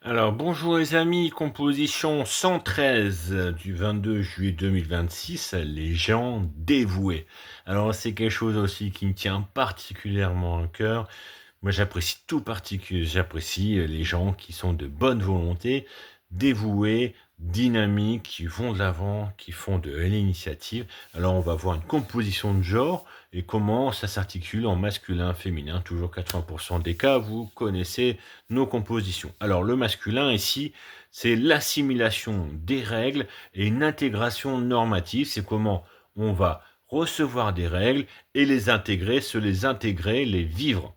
Alors, bonjour les amis, composition 113 du 22 juillet 2026, les gens dévoués. Alors, c'est quelque chose aussi qui me tient particulièrement à cœur. Moi, j'apprécie tout particulier, j'apprécie les gens qui sont de bonne volonté, dévoués, dynamiques, qui vont de l'avant, qui font de l'initiative. Alors, on va voir une composition de genre et comment ça s'articule en masculin, féminin, toujours 80% des cas, vous connaissez nos compositions. Alors, le masculin ici, c'est l'assimilation des règles et une intégration normative. C'est comment on va recevoir des règles et les intégrer, se les intégrer, les vivre.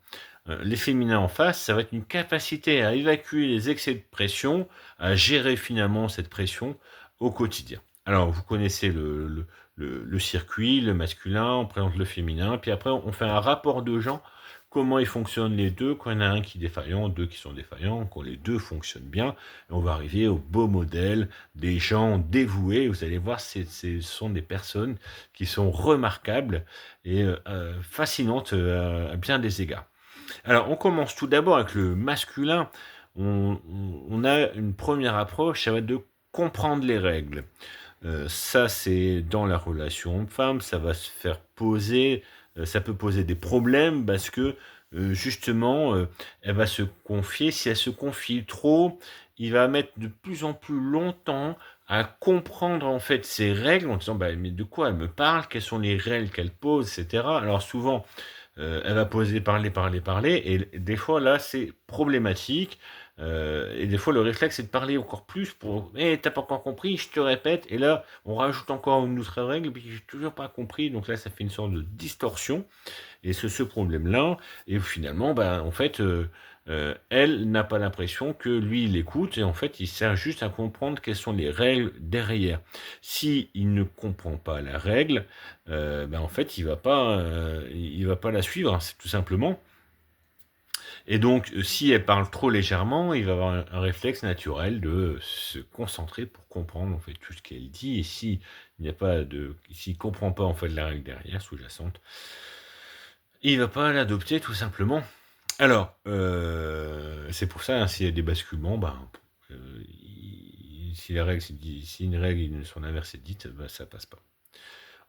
Les féminins en face, ça va être une capacité à évacuer les excès de pression, à gérer finalement cette pression au quotidien. Alors, vous connaissez le circuit, le masculin, on présente le féminin, puis après, on fait un rapport de gens, comment ils fonctionnent les deux, quand il y en a un qui est défaillant, deux qui sont défaillants, quand les deux fonctionnent bien, et on va arriver au beau modèle des gens dévoués. Vous allez voir, ce sont des personnes qui sont remarquables et fascinantes à bien des égards. Alors, on commence tout d'abord avec le masculin. On a une première approche, ça va être de comprendre les règles. Ça, c'est dans la relation homme-femme, ça va se faire poser, ça peut poser des problèmes parce que justement, elle va se confier. Si elle se confie trop, il va mettre de plus en plus longtemps à comprendre en fait ces règles en disant bah, mais de quoi elle me parle, quelles sont les règles qu'elle pose, etc. Alors souvent, elle va poser, parler, parler, parler, et des fois là c'est problématique. Et des fois le réflexe c'est de parler encore plus pour t'as pas encore compris, je te répète, et là on rajoute encore une autre règle, puis j'ai toujours pas compris, donc là ça fait une sorte de distorsion, et c'est ce problème-là, et finalement, ben, en fait, elle n'a pas l'impression que lui, il écoute, et en fait, il sert juste à comprendre quelles sont les règles derrière. Si il ne comprend pas la règle, ben, en fait, il va pas la suivre, hein, c'est tout simplement. Et donc, si elle parle trop légèrement, il va avoir un réflexe naturel de se concentrer pour comprendre en fait tout ce qu'elle dit. Et si il n'y a pas de, s'il comprend pas en fait la règle derrière sous-jacente, il va pas l'adopter tout simplement. Alors, c'est pour ça, hein, s'il y a des basculements, ben, si la règle, si une règle, son inverse est dite, ben, ça passe pas.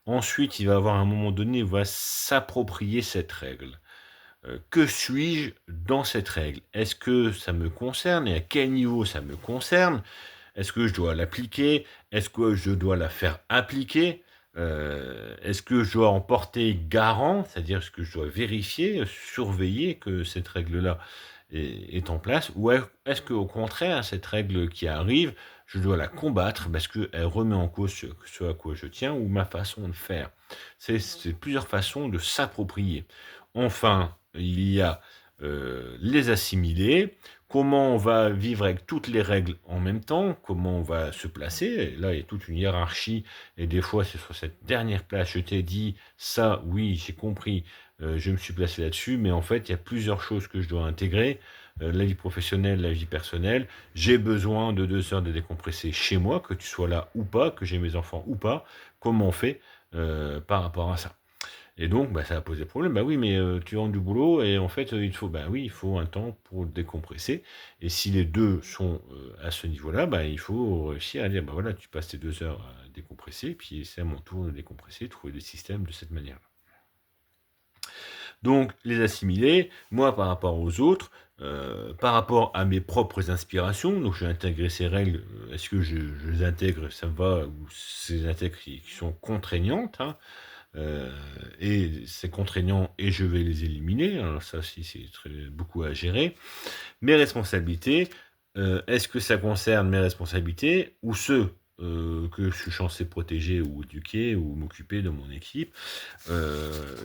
Ensuite, il va avoir à un moment donné, il va s'approprier cette règle. Que suis-je dans cette règle? Est-ce que ça me concerne et à quel niveau ça me concerne? Est-ce que je dois l'appliquer? Est-ce que je dois la faire appliquer? Est-ce que je dois en porter garant? C'est-à-dire, est-ce que je dois vérifier, surveiller que cette règle-là est en place? Ou est-ce qu'au contraire, cette règle qui arrive, je dois la combattre parce qu'elle remet en cause ce à quoi je tiens ou ma façon de faire? C'est plusieurs façons de s'approprier. Enfin, il y a les assimiler, comment on va vivre avec toutes les règles en même temps, comment on va se placer. Et là, il y a toute une hiérarchie, et des fois, c'est sur cette dernière place, je t'ai dit ça, oui, j'ai compris, je me suis placé là-dessus, mais en fait, il y a plusieurs choses que je dois intégrer, la vie professionnelle, la vie personnelle. J'ai besoin de 2 heures de décompresser chez moi, que tu sois là ou pas, que j'ai mes enfants ou pas. Comment on fait par rapport à ça? Et donc, bah, ça a posé problème. Bah oui, mais tu rentres du boulot et en fait, il faut, bah oui, il faut un temps pour décompresser. Et si les deux sont à ce niveau-là, bah, il faut réussir à dire, bah voilà, tu passes tes 2 heures à décompresser, puis c'est à mon tour de décompresser, trouver des systèmes de cette manière-là. Donc, les assimiler, moi, par rapport aux autres, par rapport à mes propres inspirations, donc je vais intégrer ces règles, est-ce que je les intègre, ça me va, ou ces intègres qui sont contraignantes, hein, Heu et c'est contraignant et je vais les éliminer. Alors ça aussi, c'est très beaucoup à gérer. Mes responsabilités, est-ce que ça concerne mes responsabilités ou ceux, que je suis censé protéger ou éduquer ou m'occuper de mon équipe,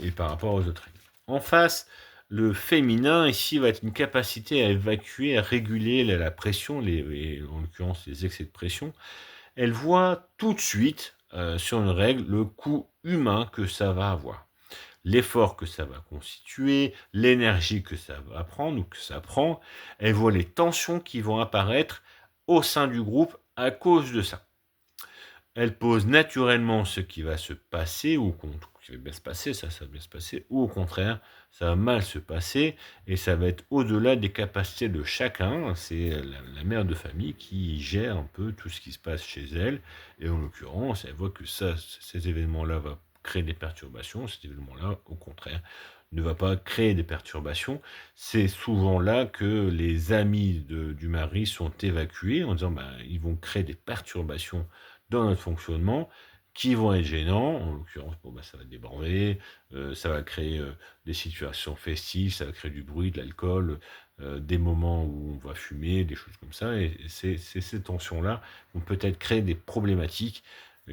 et par rapport aux autres règles. En face, le féminin ici va être une capacité à évacuer, à réguler la pression, et en l'occurrence les excès de pression. Elle voit tout de suite, sur une règle, le coût humain que ça va avoir. L'effort que ça va constituer, l'énergie que ça va prendre ou que ça prend. Elle voit les tensions qui vont apparaître au sein du groupe à cause de ça. Elle pose naturellement ce qui va se passer ou qui va bien se passer, ça va bien se passer, ou au contraire, ça va mal se passer et ça va être au-delà des capacités de chacun. C'est la mère de famille qui gère un peu tout ce qui se passe chez elle et en l'occurrence, elle voit que ça, ces événements-là vont créer des perturbations, cet événement-là, au contraire, ne va pas créer des perturbations. C'est souvent là que les amis du mari sont évacués en disant ben, ils vont créer des perturbations dans notre fonctionnement qui vont être gênants. En l'occurrence, bon, ben, ça va déborder, ça va créer des situations festives, ça va créer du bruit, de l'alcool, des moments où on va fumer, des choses comme ça. Et c'est ces tensions-là vont peut-être créer des problématiques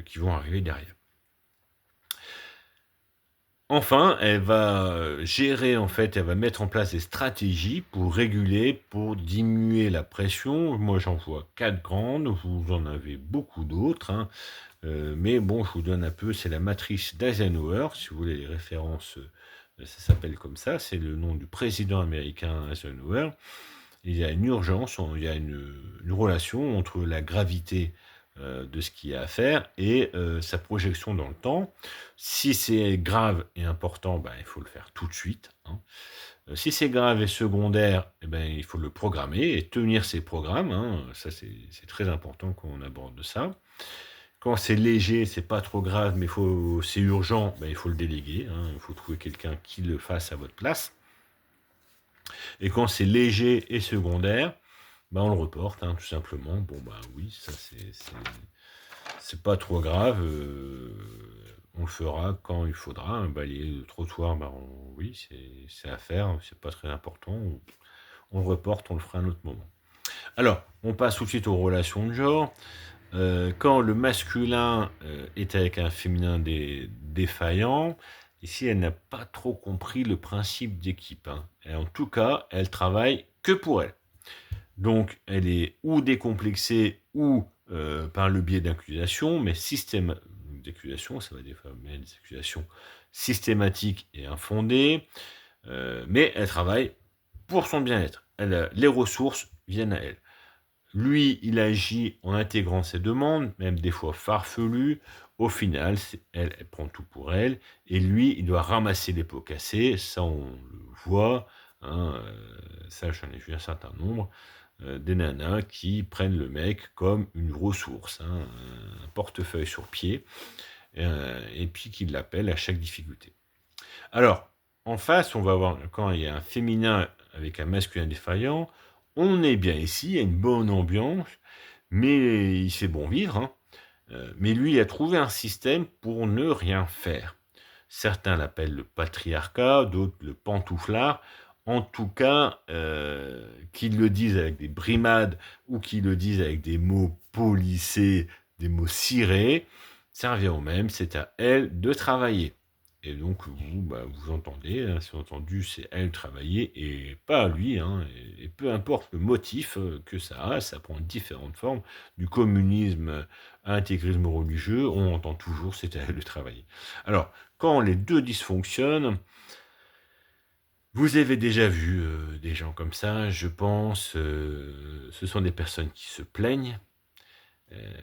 qui vont arriver derrière. Enfin, elle va gérer, en fait, elle va mettre en place des stratégies pour réguler, pour diminuer la pression. Moi, j'en vois 4 grandes, vous en avez beaucoup d'autres, hein. Mais bon, je vous donne un peu, c'est la matrice d'Eisenhower, si vous voulez les références, ça s'appelle comme ça, c'est le nom du président américain Eisenhower. Il y a une urgence, il y a une relation entre la gravité de ce qu'il y a à faire et sa projection dans le temps. Si c'est grave et important, ben, il faut le faire tout de suite, hein. Si c'est grave et secondaire, eh ben, il faut le programmer et tenir ses programmes, hein. Ça, c'est très important quand on aborde ça. Quand c'est léger, c'est pas trop grave, mais c'est urgent, ben, il faut le déléguer, hein. Il faut trouver quelqu'un qui le fasse à votre place. Et quand c'est léger et secondaire, ben on le reporte, hein, tout simplement. Bon, ben oui, ça c'est pas trop grave. On le fera quand il faudra. Balayer le trottoir, ben oui, c'est à faire, c'est pas très important. On le reporte, on le fera à un autre moment. Alors, on passe tout de suite aux relations de genre. Quand le masculin est avec un féminin défaillant, ici elle n'a pas trop compris le principe d'équipe, hein. Et en tout cas, elle travaille que pour elle. Donc, elle est ou décomplexée ou par le biais d'accusations, mais système d'accusations, ça va des fois mettre des accusations systématiques et infondées, mais elle travaille pour son bien-être. Les ressources viennent à elle. Lui, il agit en intégrant ses demandes, même des fois farfelues. Au final, elle prend tout pour elle. Et lui, il doit ramasser les pots cassés. Ça, on le voit, hein, ça, j'en ai vu un certain nombre. Des nanas qui prennent le mec comme une ressource, hein, un portefeuille sur pied, et puis qui l'appellent à chaque difficulté. Alors, en face, on va voir, quand il y a un féminin avec un masculin défaillant, on est bien ici, il y a une bonne ambiance, mais il fait bon vivre, hein. Mais lui, il a trouvé un système pour ne rien faire. Certains l'appellent le patriarcat, d'autres le pantouflard. En tout cas, qu'ils le disent avec des brimades ou qu'ils le disent avec des mots polissés, des mots cirés, ça revient au même, c'est à elle de travailler. Et donc, vous, bah, vous entendez, hein, c'est entendu, c'est à elle de travailler et pas à lui, hein. Et peu importe le motif que ça prend différentes formes, du communisme à l'intégrisme religieux, on entend toujours c'est à elle de travailler. Alors, quand les deux dysfonctionnent, vous avez déjà vu des gens comme ça, je pense, ce sont des personnes qui se plaignent, euh,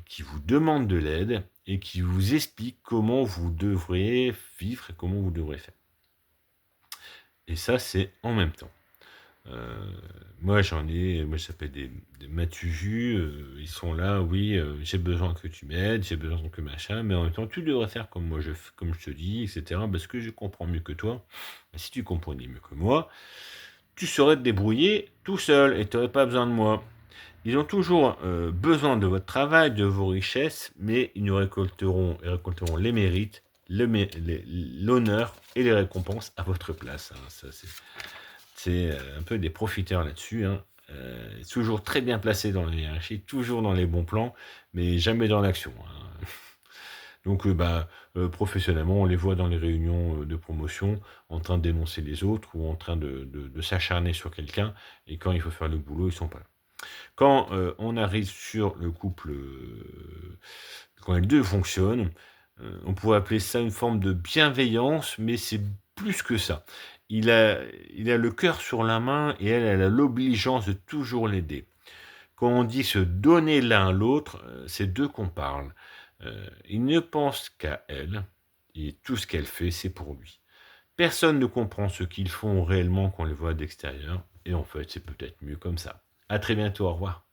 qui vous demandent de l'aide et qui vous expliquent comment vous devrez vivre et comment vous devrez faire. Et ça, c'est en même temps. Euh, moi, moi, ça s'appelle des Matuju, ils sont là, oui, j'ai besoin que tu m'aides, j'ai besoin que machin, mais en même temps, tu devrais faire comme moi, comme je te dis, etc., parce que je comprends mieux que toi. Si tu comprenais mieux que moi, tu saurais te débrouiller tout seul et tu n'aurais pas besoin de moi. Ils ont toujours besoin de votre travail, de vos richesses, mais ils récolteront les mérites, l'honneur et les récompenses à votre place, hein. Ça, c'est un peu des profiteurs là-dessus, hein. Toujours très bien placés dans la hiérarchie, toujours dans les bons plans, mais jamais dans l'action, hein. Donc, professionnellement, on les voit dans les réunions de promotion en train de dénoncer les autres ou en train de s'acharner sur quelqu'un, et quand il faut faire le boulot, ils sont pas là. Quand on arrive sur le couple, quand les deux fonctionnent, on pourrait appeler ça une forme de bienveillance, mais c'est plus que ça. Il a, il a le cœur sur la main et elle a l'obligeance de toujours l'aider. Quand on dit se donner l'un à l'autre, c'est d'eux qu'on parle. Il ne pense qu'à elle. et tout ce qu'elle fait, c'est pour lui. Personne ne comprend ce qu'ils font réellement quand on les voit d'extérieur et en fait, c'est peut-être mieux comme ça. À très bientôt, au revoir.